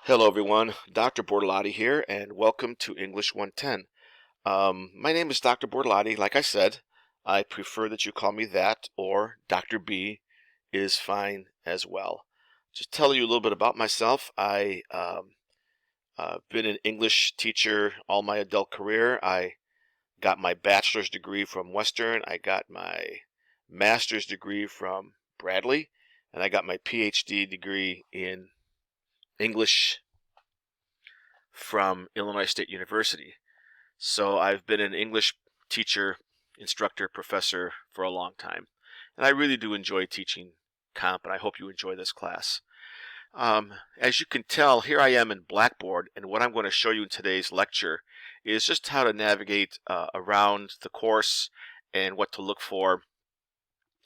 Hello everyone, Dr. Bortolotti here, and welcome to English 110. My name is Dr. Bortolotti. Like I said, I prefer that you call me that, or Dr. B is fine as well. Just tell you a little bit about myself. I've been an English teacher all my adult career. I got my bachelor's degree from Western. I got my master's degree from Bradley, and I got my PhD degree in English from Illinois State University. So I've been an English teacher, instructor, professor for a long time. And I really do enjoy teaching comp, and I hope you enjoy this class. As you can tell, here I am in Blackboard, and what I'm going to show you in today's lecture is just how to navigate around the course and what to look for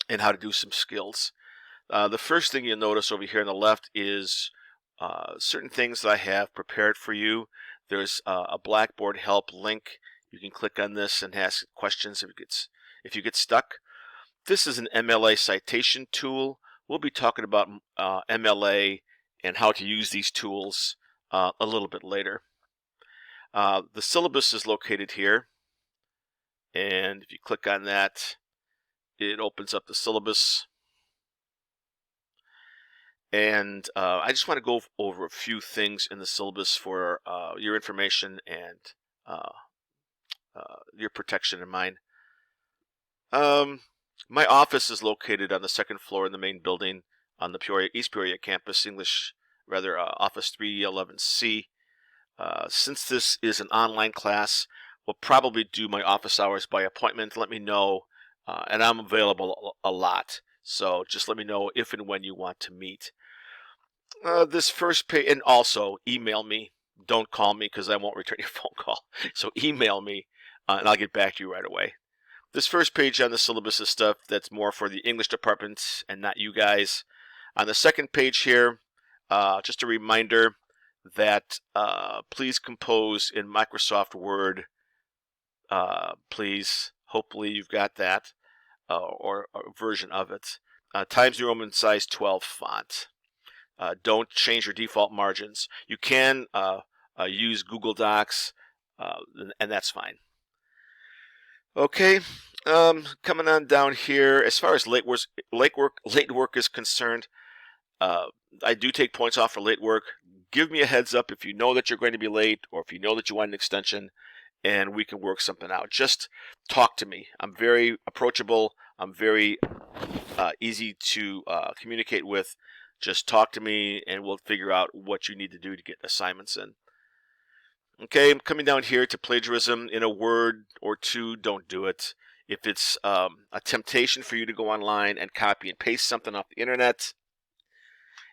and how to do some skills. The first thing you'll notice over here on the left is certain things that I have prepared for you. There's a Blackboard help link. You can click on this and ask questions if you get stuck. This is an MLA citation tool. We'll be talking about MLA and how to use these tools a little bit later. The syllabus is located here, and if you click on that, it opens up the syllabus. And I just want to go over a few things in the syllabus for your information and your protection in mind. My office is located on the second floor in the main building on the East Peoria campus, Office 311C. Since this is an online class, we'll probably do my office hours by appointment. Let me know, and I'm available a lot. So just let me know if and when you want to meet. This first page, and also email me. Don't call me because I won't return your phone call. So email me, and I'll get back to you right away. This first page on the syllabus is stuff that's more for the English department and not you guys. On the second page here, just a reminder that please compose in Microsoft Word. Please, hopefully you've got that or a version of it. Times New Roman size 12 font. Don't change your default margins. You can use Google Docs, and that's fine. Okay, coming on down here, as far as late work is concerned, I do take points off for late work. Give me a heads up if you know that you're going to be late or if you know that you want an extension, and we can work something out. Just talk to me. I'm very approachable. I'm very easy to communicate with. Just talk to me, and we'll figure out what you need to do to get assignments in. Okay, I'm coming down here to plagiarism. In a word or two, don't do it. If it's a temptation for you to go online and copy and paste something off the internet,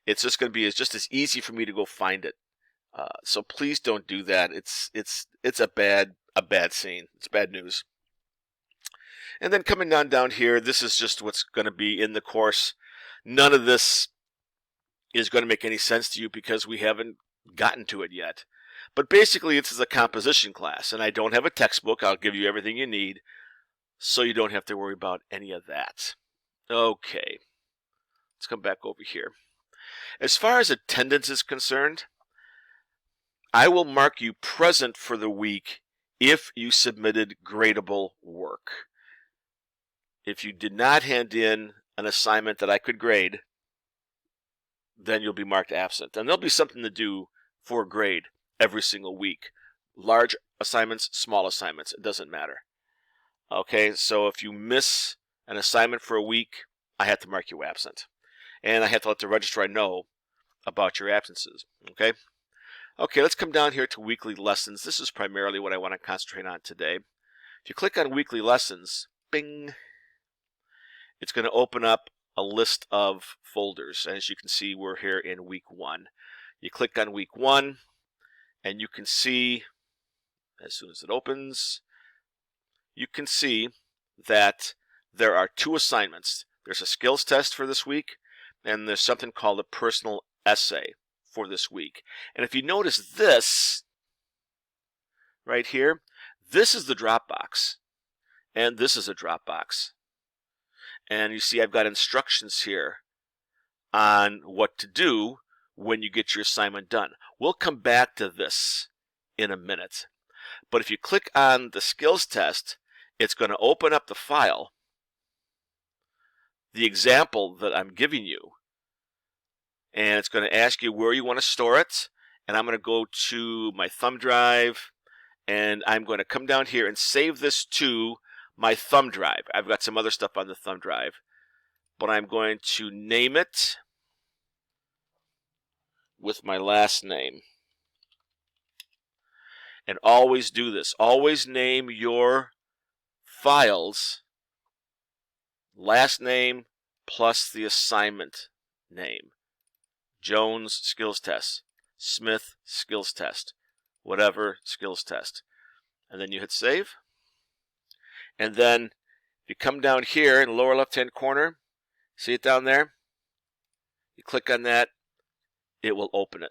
it's just going to be just as easy for me to go find it. So please don't do that. It's a bad scene. It's bad news. And then coming down here, this is just what's going to be in the course. None of this is going to make any sense to you because we haven't gotten to it yet. But basically, this is a composition class, and I don't have a textbook. I'll give you everything you need, so you don't have to worry about any of that. Okay, let's come back over here. As far as attendance is concerned, I will mark you present for the week if you submitted gradable work. If you did not hand in an assignment that I could grade, then you'll be marked absent. And there'll be something to do for a grade every single week. Large assignments, small assignments, it doesn't matter. Okay, so if you miss an assignment for a week, I have to mark you absent. And I have to let the registrar know about your absences. Okay, let's come down here to weekly lessons. This is primarily what I want to concentrate on today. If you click on weekly lessons, bing, it's going to open up a list of folders. And as you can see, we're here in week 1. You click on week 1, and you can see, as soon as it opens, you can see that there are 2 assignments. There's a skills test for this week, and there's something called a personal essay for this week. And if you notice this right here, this is the Dropbox, and this is a Dropbox. And you see I've got instructions here on what to do when you get your assignment done. We'll come back to this in a minute. But if you click on the skills test, it's going to open up the file, the example that I'm giving you, and it's going to ask you where you want to store it. And I'm going to go to my thumb drive, and I'm going to come down here and save this to my thumb drive. I've got some other stuff on the thumb drive, but I'm going to name it with my last name. And always do this. Always name your files last name plus the assignment name. Jones skills test, Smith skills test, whatever skills test. And then you hit save. And then if you come down here in the lower left hand corner, see it down there? You click on that, it will open it.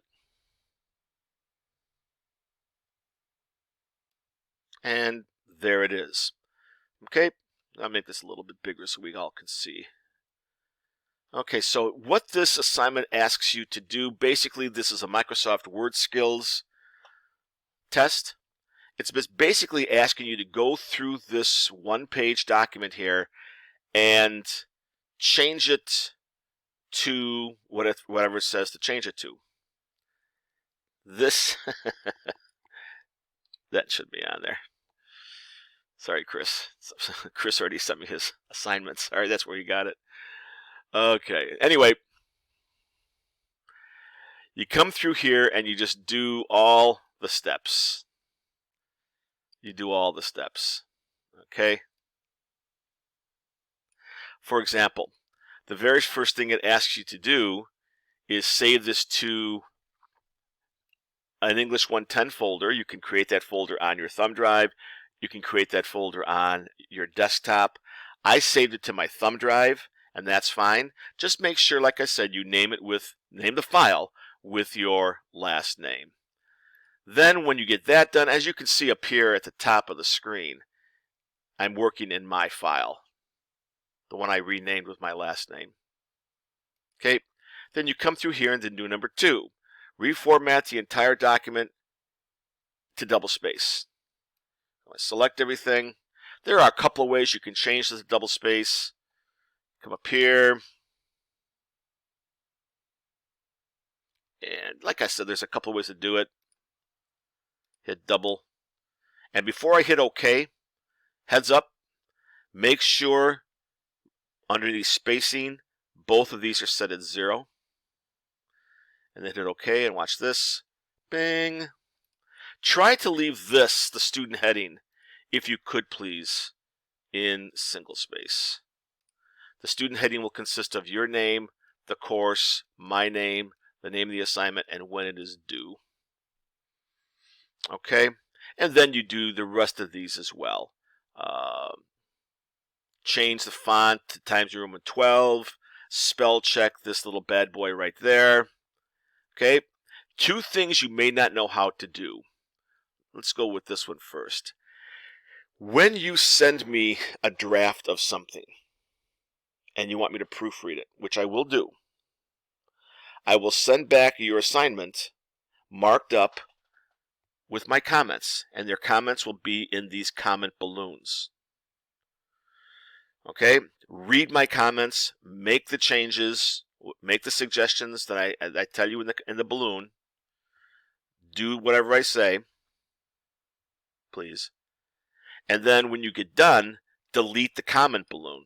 And there it is. Okay, I'll make this a little bit bigger so we all can see. Okay, so what this assignment asks you to do, basically this is a Microsoft Word skills test. It's basically asking you to go through this one-page document here and change it to whatever it says to change it to. This, that should be on there. Sorry, Chris. Chris already sent me his assignments. All right, that's where you got it. Okay, anyway, you come through here and you just do all the steps. You do all the steps, okay? For example, the very first thing it asks you to do is save this to an English 110 folder. You can create that folder on your thumb drive. You can create that folder on your desktop. I saved it to my thumb drive, and that's fine. Just make sure, like I said, you name the file with your last name. Then when you get that done, as you can see up here at the top of the screen, I'm working in my file, the one I renamed with my last name. Okay, then you come through here and then do number 2. Reformat the entire document to doublespace. Select everything. There are a couple of ways you can change this to doublespace. Come up here. And like I said, there's a couple of ways to do it. Hit double. And before I hit OK, heads up, make sure under the spacing, both of these are set at 0. And then hit OK and watch this. Bing. Try to leave this, the student heading, if you could please, in single space. The student heading will consist of your name, the course, my name, the name of the assignment, and when it is due. Okay, and then you do the rest of these as well. Change the font to Times New Roman 12. Spell check this little bad boy right there. Okay, 2 things you may not know how to do. Let's go with this one first. When you send me a draft of something and you want me to proofread it, which I will do, I will send back your assignment marked up with my comments, and their comments will be in these comment balloons. Okay, read my comments, make the changes, make the suggestions that I tell you in the balloon, do whatever I say, please. And then when you get done, delete the comment balloon.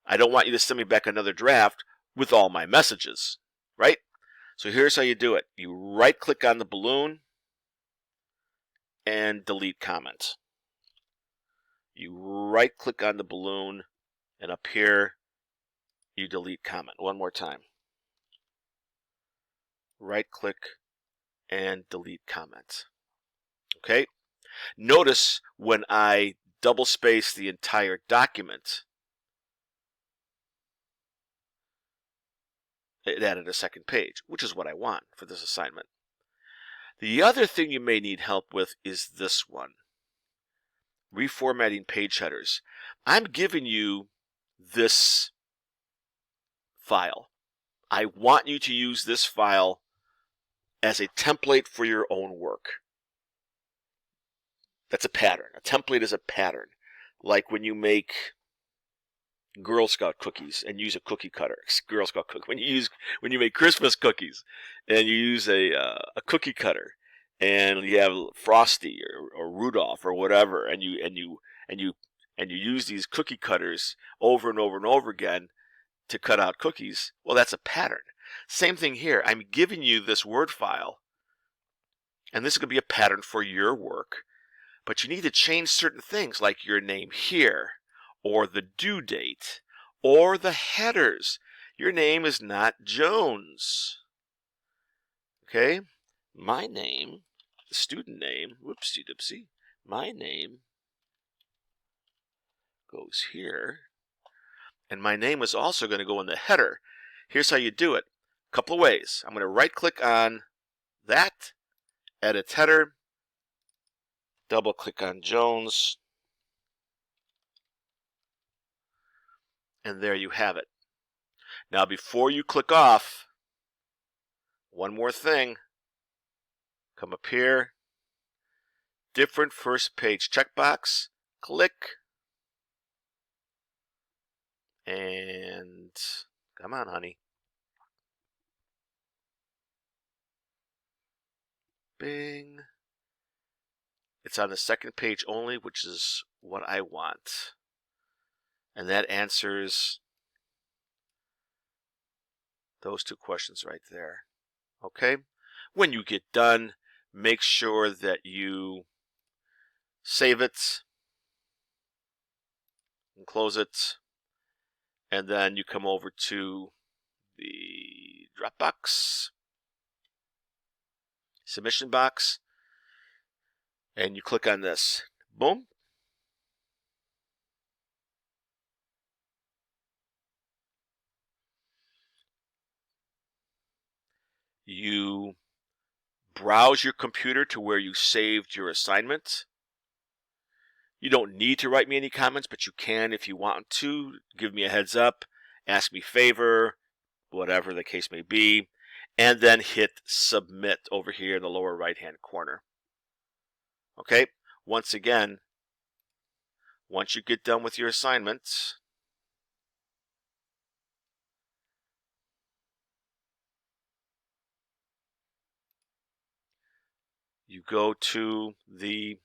I don't want you to send me back another draft with all my messages, right? So here's how you do it. You right-click on the balloon and delete comment. You right-click on the balloon, and up here, you delete comment. One more time. Right-click and delete comment. Okay? Notice when I double space the entire document, it added a second page, which is what I want for this assignment. The other thing you may need help with is this one. Reformatting page headers. I'm giving you this file. I want you to use this file as a template for your own work. That's a pattern. A template is a pattern. Like when you make Girl Scout cookies and use a cookie cutter. Girl Scout cookie. When you make Christmas cookies and you use a cookie cutter, and you have Frosty or Rudolph or whatever, and you use these cookie cutters over and over and over again to cut out cookies. Well, that's a pattern. Same thing here. I'm giving you this Word file, and this is going to be a pattern for your work, but you need to change certain things like your name here, or the due date, or the headers. Your name is not Jones. Okay? My name, the student name, whoopsie-doopsie, my name goes here, and my name is also going to go in the header. Here's how you do it. A couple of ways. I'm going to right-click on that, edit header, double-click on Jones, and there you have it. Now, before you click off, one more thing. Come up here, different first page checkbox, click, and come on, honey. Bing. It's on the second page only, which is what I want. And that answers those two questions right there. Okay? When you get done, make sure that you save it and close it. And then you come over to the Dropbox submission box, and you click on this. Boom. You browse your computer to where you saved your assignment. You don't need to write me any comments, but you can if you want to. Give me a heads up, ask me a favor, whatever the case may be, and then hit submit over here in the lower right hand corner. Okay, once again, once you get done with your assignments, you go to the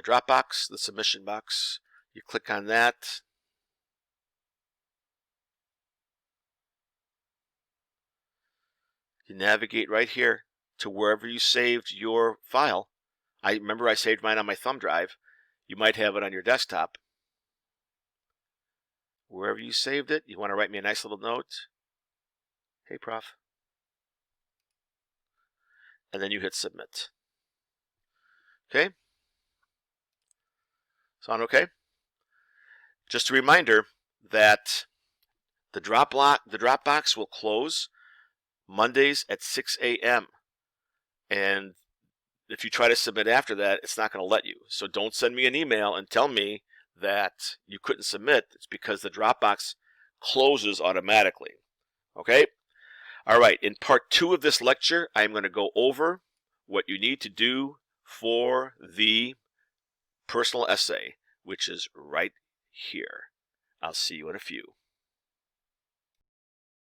Dropbox, the submission box, you click on that. You navigate right here to wherever you saved your file. I remember I saved mine on my thumb drive. You might have it on your desktop. Wherever you saved it, you want to write me a nice little note. Hey, Prof. And then you hit submit. Okay? Sound okay? Just a reminder that the Dropbox will close Mondays at 6 a.m. And if you try to submit after that, it's not going to let you. So don't send me an email and tell me that you couldn't submit. It's because the Dropbox closes automatically. Okay? All right, in part 2 of this lecture, I'm going to go over what you need to do for the personal essay, which is right here. I'll see you in a few.